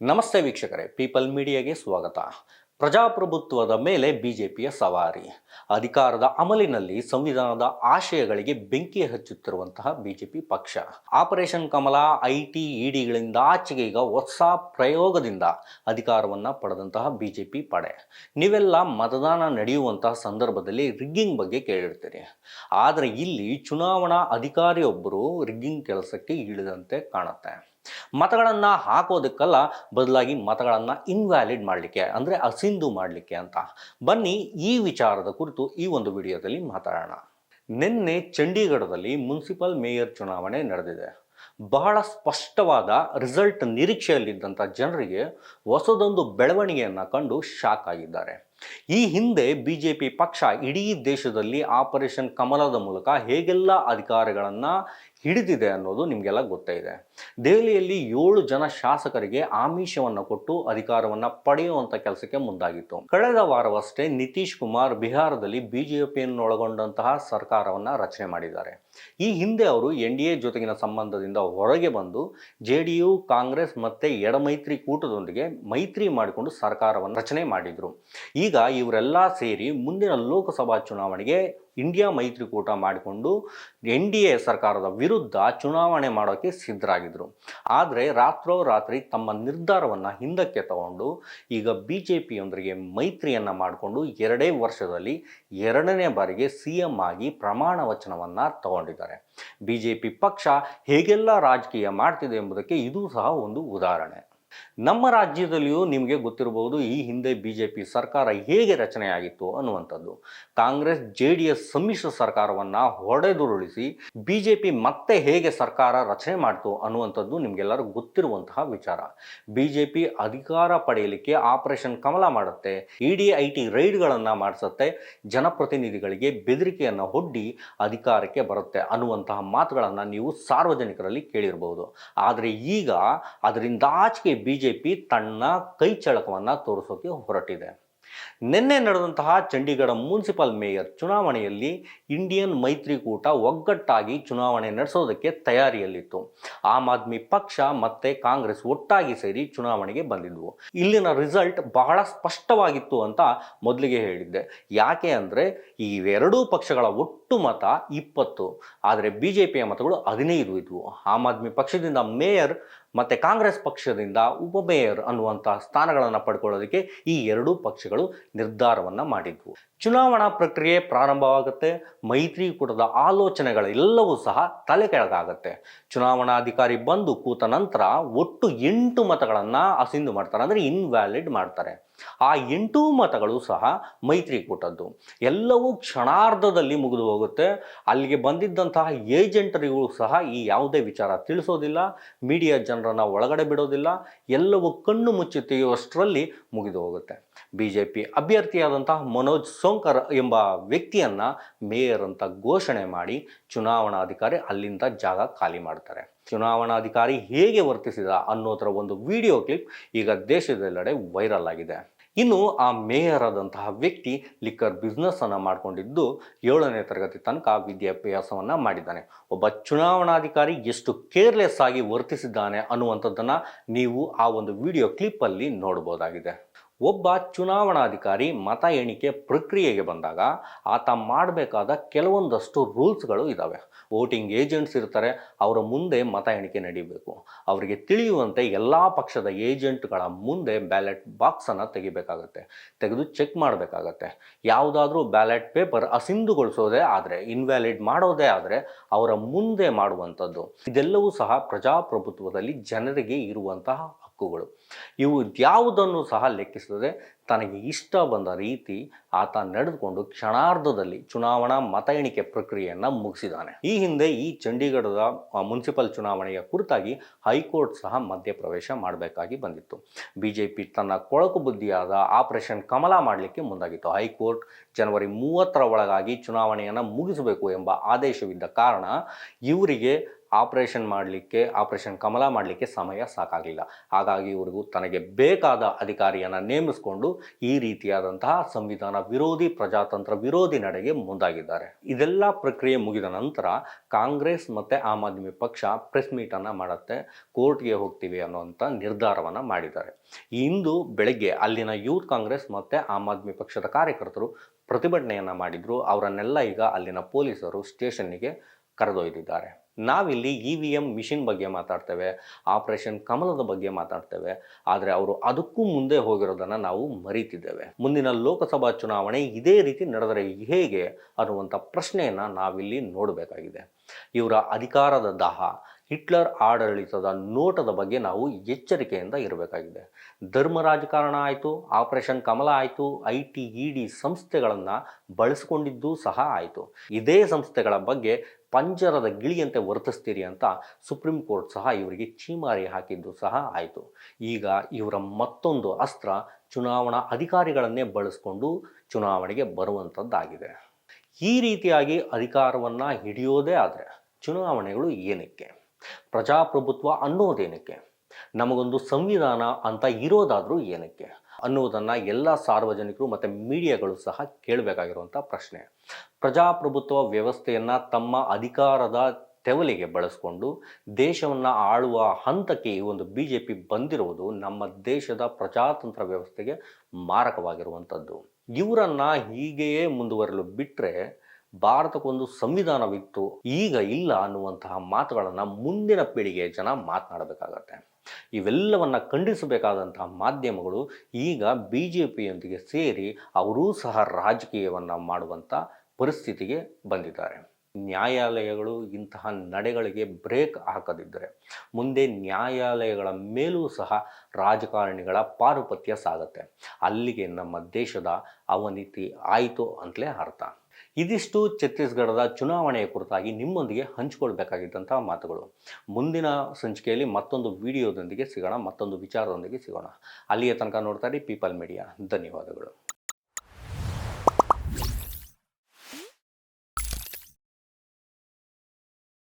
ನಮಸ್ತೆ ವೀಕ್ಷಕರೇ, ಪೀಪಲ್ ಮೀಡಿಯಾಗೆ ಸ್ವಾಗತ. ಪ್ರಜಾಪ್ರಭುತ್ವದ ಮೇಲೆ ಬಿಜೆಪಿಯ ಸವಾರಿ. ಅಧಿಕಾರದ ಅಮಲಿನಲ್ಲಿ ಸಂವಿಧಾನದ ಆಶಯಗಳಿಗೆ ಬೆಂಕಿ ಹಚ್ಚುತ್ತಿರುವಂತಹ ಬಿಜೆಪಿ ಪಕ್ಷ. ಆಪರೇಷನ್ ಕಮಲ, ಐಟಿ, ಇಡಿಗಳಿಂದ ಆಚೆಗೆ ಈಗ ಹೊಸ ಪ್ರಯೋಗದಿಂದ ಅಧಿಕಾರವನ್ನು ಪಡೆದಂತಹ ಬಿಜೆಪಿ ಪಡೆ. ನೀವೆಲ್ಲ ಮತದಾನ ನಡೆಯುವಂತಹ ಸಂದರ್ಭದಲ್ಲಿ ರಿಗ್ಗಿಂಗ್ ಬಗ್ಗೆ ಕೇಳಿರ್ತೀರಿ. ಆದರೆ ಇಲ್ಲಿ ಚುನಾವಣಾ ಅಧಿಕಾರಿಯೊಬ್ಬರು ರಿಗ್ಗಿಂಗ್ ಕೆಲಸಕ್ಕೆ ಇಳಿದಂತೆ ಕಾಣುತ್ತೆ. ಮತಗಳನ್ನು ಹಾಕೋದಕ್ಕಲ್ಲ, ಬದಲಾಗಿ ಮತಗಳನ್ನು ಇನ್ವ್ಯಾಲಿಡ್ ಮಾಡಲಿಕ್ಕೆ, ಅಂದರೆ ಅಸಿಂಧು ಮಾಡಲಿಕ್ಕೆ ಅಂತ. ಬನ್ನಿ ಈ ವಿಚಾರದ ಕುರಿತು ಈ ಒಂದು ವಿಡಿಯೋದಲ್ಲಿ ಮಾತಾಡೋಣ. ನಿನ್ನೆ ಚಂಡೀಗಢದಲ್ಲಿ ಮುನ್ಸಿಪಲ್ ಮೇಯರ್ ಚುನಾವಣೆ ನಡೆದಿದೆ. ಬಹಳ ಸ್ಪಷ್ಟವಾದ ರಿಸಲ್ಟ್ ನಿರೀಕ್ಷೆಯಲ್ಲಿದ್ದಂಥ ಜನರಿಗೆ ಹೊಸದೊಂದು ಬೆಳವಣಿಗೆಯನ್ನು ಕಂಡು ಶಾಕ್ ಆಗಿದ್ದಾರೆ. ಈ ಹಿಂದೆ ಬಿಜೆಪಿ ಪಕ್ಷ ಇಡೀ ದೇಶದಲ್ಲಿ ಆಪರೇಷನ್ ಕಮಲದ ಮೂಲಕ ಹೇಗೆಲ್ಲ ಅಧಿಕಾರಿಗಳನ್ನು ಹಿಡಿದಿದೆ ಅನ್ನೋದು ನಿಮಗೆಲ್ಲ ಗೊತ್ತೇ ಇದೆ. ದೆಹಲಿಯಲ್ಲಿ 7 ಜನ ಶಾಸಕರಿಗೆ ಆಮಿಷವನ್ನು ಕೊಟ್ಟು ಅಧಿಕಾರವನ್ನು ಪಡೆಯುವಂಥ ಕೆಲಸಕ್ಕೆ ಮುಂದಾಗಿತ್ತು. ಕಳೆದ ವಾರವಷ್ಟೇ ನಿತೀಶ್ ಕುಮಾರ್ ಬಿಹಾರದಲ್ಲಿ ಬಿಜೆಪಿಯನ್ನು ಒಳಗೊಂಡಂತಹ ಸರ್ಕಾರವನ್ನು ರಚನೆ ಮಾಡಿದ್ದಾರೆ. ಈ ಹಿಂದೆ ಅವರು NDA ಜೊತೆಗಿನ ಸಂಬಂಧದಿಂದ ಹೊರಗೆ ಬಂದು JDU, ಕಾಂಗ್ರೆಸ್ ಮತ್ತು ಎಡಮೈತ್ರಿಕೂಟದೊಂದಿಗೆ ಮೈತ್ರಿ ಮಾಡಿಕೊಂಡು ಸರ್ಕಾರವನ್ನು ರಚನೆ ಮಾಡಿದರು. ಈಗ ಇವರೆಲ್ಲ ಸೇರಿ ಮುಂದಿನ ಲೋಕಸಭಾ ಚುನಾವಣೆಗೆ ಇಂಡಿಯಾ ಮೈತ್ರಿಕೂಟ ಮಾಡಿಕೊಂಡು NDA ಸರ್ಕಾರದ ವಿರುದ್ಧ ಚುನಾವಣೆ ಮಾಡೋಕ್ಕೆ ಸಿದ್ಧರಾಗಿದ್ದರು. ಆದರೆ ರಾತ್ರೋರಾತ್ರಿ ತಮ್ಮ ನಿರ್ಧಾರವನ್ನು ಹಿಂದಕ್ಕೆ ತಗೊಂಡು ಈಗ BJPಯೊಂದಿಗೆ ಮೈತ್ರಿಯನ್ನು ಮಾಡಿಕೊಂಡು 2 ವರ್ಷದಲ್ಲಿ 2ನೇ ಬಾರಿಗೆ CM ಆಗಿ ಪ್ರಮಾಣ ವಚನವನ್ನು ತಗೊಂಡಿದ್ದಾರೆ. BJP ಪಕ್ಷ ಹೇಗೆಲ್ಲ ರಾಜಕೀಯ ಮಾಡ್ತಿದೆ ಎಂಬುದಕ್ಕೆ ಇದು ಸಹ ಒಂದು ಉದಾಹರಣೆ. ನಮ್ಮ ರಾಜ್ಯದಲ್ಲಿಯೂ ನಿಮಗೆ ಗೊತ್ತಿರಬಹುದು ಈ ಹಿಂದೆ ಬಿಜೆಪಿ ಸರ್ಕಾರ ಹೇಗೆ ರಚನೆಯಾಗಿತ್ತು ಅನ್ನುವಂಥದ್ದು. ಕಾಂಗ್ರೆಸ್ JDS ಸಮ್ಮಿಶ್ರ ಸರ್ಕಾರವನ್ನು ಹೊಡೆದುರುಳಿಸಿ ಬಿಜೆಪಿ ಮತ್ತೆ ಹೇಗೆ ಸರ್ಕಾರ ರಚನೆ ಮಾಡ್ತು ಅನ್ನುವಂಥದ್ದು ನಿಮಗೆಲ್ಲರೂ ಗೊತ್ತಿರುವಂತಹ ವಿಚಾರ. ಬಿಜೆಪಿ ಅಧಿಕಾರ ಪಡೆಯಲಿಕ್ಕೆ ಆಪರೇಷನ್ ಕಮಲ ಮಾಡುತ್ತೆ, ED IT ರೈಡ್ಗಳನ್ನು ಮಾಡಿಸುತ್ತೆ, ಜನಪ್ರತಿನಿಧಿಗಳಿಗೆ ಬೆದರಿಕೆಯನ್ನು ಒಡ್ಡಿ ಅಧಿಕಾರಕ್ಕೆ ಬರುತ್ತೆ ಅನ್ನುವಂತಹ ಮಾತುಗಳನ್ನು ನೀವು ಸಾರ್ವಜನಿಕರಲ್ಲಿ ಕೇಳಿರಬಹುದು. ಆದರೆ ಈಗ ಅದರಿಂದ ಆಚೆಗೆ ಬಿಜೆಪಿ ತನ್ನ ಕೈ ಚಳಕವನ್ನು ತೋರಿಸೋಕೆ ಹೊರಟಿದೆ. ನಿನ್ನೆ ನಡೆದಂತಹ ಚಂಡೀಗಢ ಮುನ್ಸಿಪಲ್ ಮೇಯರ್ ಚುನಾವಣೆಯಲ್ಲಿ ಇಂಡಿಯನ್ ಮೈತ್ರಿಕೂಟ ಒಗ್ಗಟ್ಟಾಗಿ ಚುನಾವಣೆ ನಡೆಸೋದಕ್ಕೆ ತಯಾರಿಯಲ್ಲಿತ್ತು. ಆಮ್ ಆದ್ಮಿ ಪಕ್ಷ ಮತ್ತು ಕಾಂಗ್ರೆಸ್ ಒಟ್ಟಾಗಿ ಸೇರಿ ಚುನಾವಣೆಗೆ ಬಂದಿದ್ವು. ಇಲ್ಲಿನ ರಿಸಲ್ಟ್ ಬಹಳ ಸ್ಪಷ್ಟವಾಗಿತ್ತು ಅಂತ ಮೊದಲಿಗೆ ಹೇಳಿದ್ದೆ. ಯಾಕೆ ಅಂದರೆ ಈ ಎರಡೂ ಪಕ್ಷಗಳ ಒಟ್ಟು ಮತ 20, ಆದರೆ BJPಯ ಮತಗಳು 15 ಇದ್ವು. ಆಮ್ ಆದ್ಮಿ ಪಕ್ಷದಿಂದ ಮೇಯರ್ ಮತ್ತು ಕಾಂಗ್ರೆಸ್ ಪಕ್ಷದಿಂದ ಉಪಮೇಯರ್ ಅನ್ನುವಂಥ ಸ್ಥಾನಗಳನ್ನು ಪಡ್ಕೊಳ್ಳೋದಕ್ಕೆ ಈ ಎರಡೂ ಪಕ್ಷಗಳು ನಿರ್ಧಾರವನ್ನು ಮಾಡಿದ್ವು. ಚುನಾವಣಾ ಪ್ರಕ್ರಿಯೆ ಪ್ರಾರಂಭವಾಗುತ್ತೆ. ಮೈತ್ರಿಕೂಟದ ಆಲೋಚನೆಗಳೆಲ್ಲವೂ ಸಹ ತಲೆ ಕೆಳಗಾಗುತ್ತೆ. ಚುನಾವಣಾಧಿಕಾರಿ ಬಂದು ಕೂತ ನಂತರ ಒಟ್ಟು 8 ಮತಗಳನ್ನು ಅಸಿಂಧು ಮಾಡ್ತಾರೆ, ಅಂದರೆ ಇನ್ವ್ಯಾಲಿಡ್ ಮಾಡ್ತಾರೆ. ಆ 8 ಮತಗಳು ಸಹ ಮೈತ್ರಿಕೂಟದ್ದು. ಎಲ್ಲವೂ ಕ್ಷಣಾರ್ಧದಲ್ಲಿ ಮುಗಿದು ಹೋಗುತ್ತೆ. ಅಲ್ಲಿಗೆ ಬಂದಿದ್ದಂತಹ ಏಜೆಂಟರಿಗೂ ಸಹ ಈ ಯಾವುದೇ ವಿಚಾರ ತಿಳಿಸೋದಿಲ್ಲ, ಮೀಡಿಯಾ ಜನರನ್ನು ಒಳಗಡೆ ಬಿಡೋದಿಲ್ಲ. ಎಲ್ಲವೂ ಕಣ್ಣು ಮುಚ್ಚಿ ತೆಗೆಯುವಷ್ಟರಲ್ಲಿ ಮುಗಿದು ಹೋಗುತ್ತೆ. BJP ಅಭ್ಯರ್ಥಿಯಾದಂತಹ ಮನೋಜ್ ಸೋಂಕರ್ ಎಂಬ ವ್ಯಕ್ತಿಯನ್ನು ಮೇಯರ್ ಅಂತ ಘೋಷಣೆ ಮಾಡಿ ಚುನಾವಣಾಧಿಕಾರಿ ಅಲ್ಲಿಂದ ಜಾಗ ಖಾಲಿ ಮಾಡ್ತಾರೆ. ಚುನಾವಣಾಧಿಕಾರಿ ಹೇಗೆ ವರ್ತಿಸಿದ ಅನ್ನೋದರ ಒಂದು ವಿಡಿಯೋ ಕ್ಲಿಪ್ ಈಗ ದೇಶದೆಲ್ಲೆಡೆ ವೈರಲ್ ಆಗಿದೆ. ಇನ್ನು ಆ ಮೇಯರ್ ಆದಂತಹ ವ್ಯಕ್ತಿ ಲಿಕ್ಕರ್ ಬಿಸ್ನೆಸ್ಸನ್ನು ಮಾಡಿಕೊಂಡಿದ್ದು 7ನೇ ತರಗತಿ ತನಕ ವಿದ್ಯಾಭ್ಯಾಸವನ್ನು ಮಾಡಿದ್ದಾನೆ. ಒಬ್ಬ ಚುನಾವಣಾಧಿಕಾರಿ ಎಷ್ಟು ಕೇರ್ಲೆಸ್ ಆಗಿ ವರ್ತಿಸಿದ್ದಾನೆ ಅನ್ನುವಂಥದ್ದನ್ನು ನೀವು ಆ ಒಂದು ವಿಡಿಯೋ ಕ್ಲಿಪ್ಪಲ್ಲಿ ನೋಡ್ಬೋದಾಗಿದೆ. ಒಬ್ಬ ಚುನಾವಣಾಧಿಕಾರಿ ಮತ ಎಣಿಕೆ ಪ್ರಕ್ರಿಯೆಗೆ ಬಂದಾಗ ಆತ ಮಾಡಬೇಕಾದ ಕೆಲವೊಂದಷ್ಟು ರೂಲ್ಸ್ಗಳು ಇದ್ದಾವೆ. ವೋಟಿಂಗ್ ಏಜೆಂಟ್ಸ್ ಇರ್ತಾರೆ, ಅವರ ಮುಂದೆ ಮತ ಎಣಿಕೆ ನಡೀಬೇಕು. ಅವರಿಗೆ ತಿಳಿಯುವಂತೆ ಎಲ್ಲ ಪಕ್ಷದ ಏಜೆಂಟ್ಗಳ ಮುಂದೆ ಬ್ಯಾಲೆಟ್ ಬಾಕ್ಸನ್ನು ತೆಗಿಬೇಕಾಗತ್ತೆ, ತೆಗೆದು ಚೆಕ್ ಮಾಡಬೇಕಾಗತ್ತೆ. ಯಾವುದಾದ್ರೂ ಬ್ಯಾಲೆಟ್ ಪೇಪರ್ ಅಸಿಂಧುಗೊಳಿಸೋದೇ ಆದರೆ, ಇನ್ವ್ಯಾಲಿಡ್ ಮಾಡೋದೇ ಆದರೆ ಅವರ ಮುಂದೆ ಮಾಡುವಂಥದ್ದು. ಇದೆಲ್ಲವೂ ಸಹ ಪ್ರಜಾಪ್ರಭುತ್ವದಲ್ಲಿ ಜನರಿಗೆ ಇರುವಂತಹ ಹಕ್ಕುಗಳು. ಇವು ಯಾವುದನ್ನು ಸಹ ಲೆಕ್ಕಿಸದೆ ತನಗೆ ಇಷ್ಟ ಬಂದ ರೀತಿ ಆತ ನಡೆದುಕೊಂಡು ಕ್ಷಣಾರ್ಧದಲ್ಲಿ ಚುನಾವಣಾ ಮತ ಎಣಿಕೆ ಪ್ರಕ್ರಿಯೆಯನ್ನು ಮುಗಿಸಿದ್ದಾನೆ. ಈ ಹಿಂದೆ ಈ ಚಂಡೀಗಢದ ಮುನ್ಸಿಪಲ್ ಚುನಾವಣೆಯ ಕುರಿತಾಗಿ ಹೈಕೋರ್ಟ್ ಸಹ ಮಧ್ಯಪ್ರವೇಶ ಮಾಡಬೇಕಾಗಿ ಬಂದಿತ್ತು. BJP ತನ್ನ ಕೊಳಕು ಬುದ್ಧಿಯಾದ ಆಪರೇಷನ್ ಕಮಲ ಮಾಡಲಿಕ್ಕೆ ಮುಂದಾಗಿತ್ತು. ಹೈಕೋರ್ಟ್ ಜನವರಿ 30ರ ಒಳಗಾಗಿ ಚುನಾವಣೆಯನ್ನು ಮುಗಿಸಬೇಕು ಎಂಬ ಆದೇಶವಿದ್ದ ಕಾರಣ ಇವರಿಗೆ ಆಪರೇಷನ್ ಕಮಲ ಮಾಡಲಿಕ್ಕೆ ಸಮಯ ಸಾಕಾಗಲಿಲ್ಲ. ಹಾಗಾಗಿ ಇವ್ರಿಗೂ ತನಗೆ ಬೇಕಾದ ಅಧಿಕಾರಿಯನ್ನು ನೇಮಿಸಿಕೊಂಡು ಈ ರೀತಿಯಾದಂತಹ ಸಂವಿಧಾನ ವಿರೋಧಿ, ಪ್ರಜಾತಂತ್ರ ವಿರೋಧಿ ನಡೆಗೆ ಮುಂದಾಗಿದ್ದಾರೆ. ಇದೆಲ್ಲ ಪ್ರಕ್ರಿಯೆ ಮುಗಿದ ನಂತರ ಕಾಂಗ್ರೆಸ್ ಮತ್ತು ಆಮ್ ಆದ್ಮಿ ಪಕ್ಷ ಪ್ರೆಸ್ ಮೀಟನ್ನು ಮಾಡುತ್ತೆ. ಕೋರ್ಟ್ಗೆ ಹೋಗ್ತೀವಿ ಅನ್ನುವಂಥ ನಿರ್ಧಾರವನ್ನು ಮಾಡಿದ್ದಾರೆ. ಇಂದು ಬೆಳಗ್ಗೆ ಅಲ್ಲಿನ ಯೂತ್ ಕಾಂಗ್ರೆಸ್ ಮತ್ತು ಆಮ್ ಆದ್ಮಿ ಪಕ್ಷದ ಕಾರ್ಯಕರ್ತರು ಪ್ರತಿಭಟನೆಯನ್ನು ಮಾಡಿದರು. ಅವರನ್ನೆಲ್ಲ ಈಗ ಅಲ್ಲಿನ ಪೊಲೀಸರು ಸ್ಟೇಷನ್ನಿಗೆ ಕರೆದೊಯ್ದಿದ್ದಾರೆ. ನಾವಿಲ್ಲಿ EVM ಮಿಷಿನ್ ಬಗ್ಗೆ ಮಾತಾಡ್ತೇವೆ, ಆಪರೇಷನ್ ಕಮಲದ ಬಗ್ಗೆ ಮಾತಾಡ್ತೇವೆ, ಆದರೆ ಅವರು ಅದಕ್ಕೂ ಮುಂದೆ ಹೋಗಿರೋದನ್ನು ನಾವು ಮರೀತಿದ್ದೇವೆ. ಮುಂದಿನ ಲೋಕಸಭಾ ಚುನಾವಣೆ ಇದೇ ರೀತಿ ನಡೆದರೆ ಹೇಗೆ ಅನ್ನುವಂಥ ಪ್ರಶ್ನೆಯನ್ನು ನಾವಿಲ್ಲಿ ನೋಡಬೇಕಾಗಿದೆ. ಇವರ ಅಧಿಕಾರದ ದಾಹ, ಹಿಟ್ಲರ್ ಆಡಳಿತದ ನೋಟದ ಬಗ್ಗೆ ನಾವು ಎಚ್ಚರಿಕೆಯಿಂದ ಇರಬೇಕಾಗಿದೆ. ಧರ್ಮ ರಾಜಕಾರಣ ಆಯಿತು, ಆಪರೇಷನ್ ಕಮಲ ಆಯಿತು, IT ED ಸಂಸ್ಥೆಗಳನ್ನು ಬಳಸಿಕೊಂಡಿದ್ದೂ ಸಹ ಆಯಿತು. ಇದೇ ಸಂಸ್ಥೆಗಳ ಬಗ್ಗೆ ಪಂಜರದ ಗಿಳಿಯಂತೆ ವರ್ತಿಸ್ತೀರಿ ಅಂತ ಸುಪ್ರೀಂ ಕೋರ್ಟ್ ಸಹ ಇವರಿಗೆ ಛೀಮಾರಿ ಹಾಕಿದ್ದು ಸಹ ಆಯಿತು. ಈಗ ಇವರ ಮತ್ತೊಂದು ಅಸ್ತ್ರ ಚುನಾವಣಾ ಅಧಿಕಾರಿಗಳನ್ನೇ ಬಳಸಿಕೊಂಡು ಚುನಾವಣೆಗೆ ಬರುವಂಥದ್ದಾಗಿದೆ. ಈ ರೀತಿಯಾಗಿ ಅಧಿಕಾರವನ್ನು ಹಿಡಿಯೋದೇ ಆದರೆ ಚುನಾವಣೆಗಳು ಏನಕ್ಕೆ? ಪ್ರಜಾಪ್ರಭುತ್ವ ಅನ್ನೋದೇನಕ್ಕೆ? ನಮಗೊಂದು ಸಂವಿಧಾನ ಅಂತ ಇರೋದಾದರೂ ಏನಕ್ಕೆ ಅನ್ನುವುದನ್ನು ಎಲ್ಲ ಸಾರ್ವಜನಿಕರು ಮತ್ತು ಮೀಡಿಯಾಗಳು ಸಹ ಕೇಳಬೇಕಾಗಿರುವಂಥ ಪ್ರಶ್ನೆ. ಪ್ರಜಾಪ್ರಭುತ್ವ ವ್ಯವಸ್ಥೆಯನ್ನು ತಮ್ಮ ಅಧಿಕಾರದ ತೆವಲಿಗೆ ಬಳಸಿಕೊಂಡು ದೇಶವನ್ನು ಆಳುವ ಹಂತಕ್ಕೆ ಈ ಒಂದು BJP ಬಂದಿರುವುದು ನಮ್ಮ ದೇಶದ ಪ್ರಜಾತಂತ್ರ ವ್ಯವಸ್ಥೆಗೆ ಮಾರಕವಾಗಿರುವಂಥದ್ದು. ಇವರನ್ನು ಹೀಗೆಯೇ ಮುಂದುವರಲು ಬಿಟ್ಟರೆ ಭಾರತಕ್ಕೊಂದು ಸಂವಿಧಾನವಿತ್ತು, ಈಗ ಇಲ್ಲ ಅನ್ನುವಂತಹ ಮಾತುಗಳನ್ನು ಮುಂದಿನ ಪೀಳಿಗೆಯ ಜನ ಮಾತನಾಡಬೇಕಾಗತ್ತೆ. ಇವೆಲ್ಲವನ್ನು ಖಂಡಿಸಬೇಕಾದಂತಹ ಮಾಧ್ಯಮಗಳು ಈಗ BJPಯೊಂದಿಗೆ ಸೇರಿ ಅವರೂ ಸಹ ರಾಜಕೀಯವನ್ನು ಮಾಡುವಂಥ ಪರಿಸ್ಥಿತಿಗೆ ಬಂದಿದ್ದಾರೆ. ನ್ಯಾಯಾಲಯಗಳು ಇಂತಹ ನಡೆಗಳಿಗೆ ಬ್ರೇಕ್ ಹಾಕದಿದ್ದರೆ ಮುಂದೆ ನ್ಯಾಯಾಲಯಗಳ ಮೇಲೂ ಸಹ ರಾಜಕಾರಣಿಗಳ ಪಾರುಪತ್ಯ ಸಾಗುತ್ತೆ. ಅಲ್ಲಿಗೆ ನಮ್ಮ ದೇಶದ ಅವನತಿ ಆಯಿತು ಅಂತಲೇ ಅರ್ಥ. ಇದಿಷ್ಟು ಛತ್ತೀಸ್ಗಢದ ಚುನಾವಣೆಯ ಕುರಿತಾಗಿ ನಿಮ್ಮೊಂದಿಗೆ ಹಂಚಿಕೊಳ್ಬೇಕಾಗಿದ್ದಂತಹ ಮಾತುಗಳು. ಮುಂದಿನ ಸಂಚಿಕೆಯಲ್ಲಿ ಮತ್ತೊಂದು ವಿಡಿಯೋದೊಂದಿಗೆ ಸಿಗೋಣ, ಮತ್ತೊಂದು ವಿಚಾರದೊಂದಿಗೆ ಸಿಗೋಣ. ಅಲ್ಲಿಯ ತನಕ ನೋಡ್ತಾ ಇರಿ ಪೀಪಲ್ ಮೀಡಿಯಾ. ಧನ್ಯವಾದಗಳು.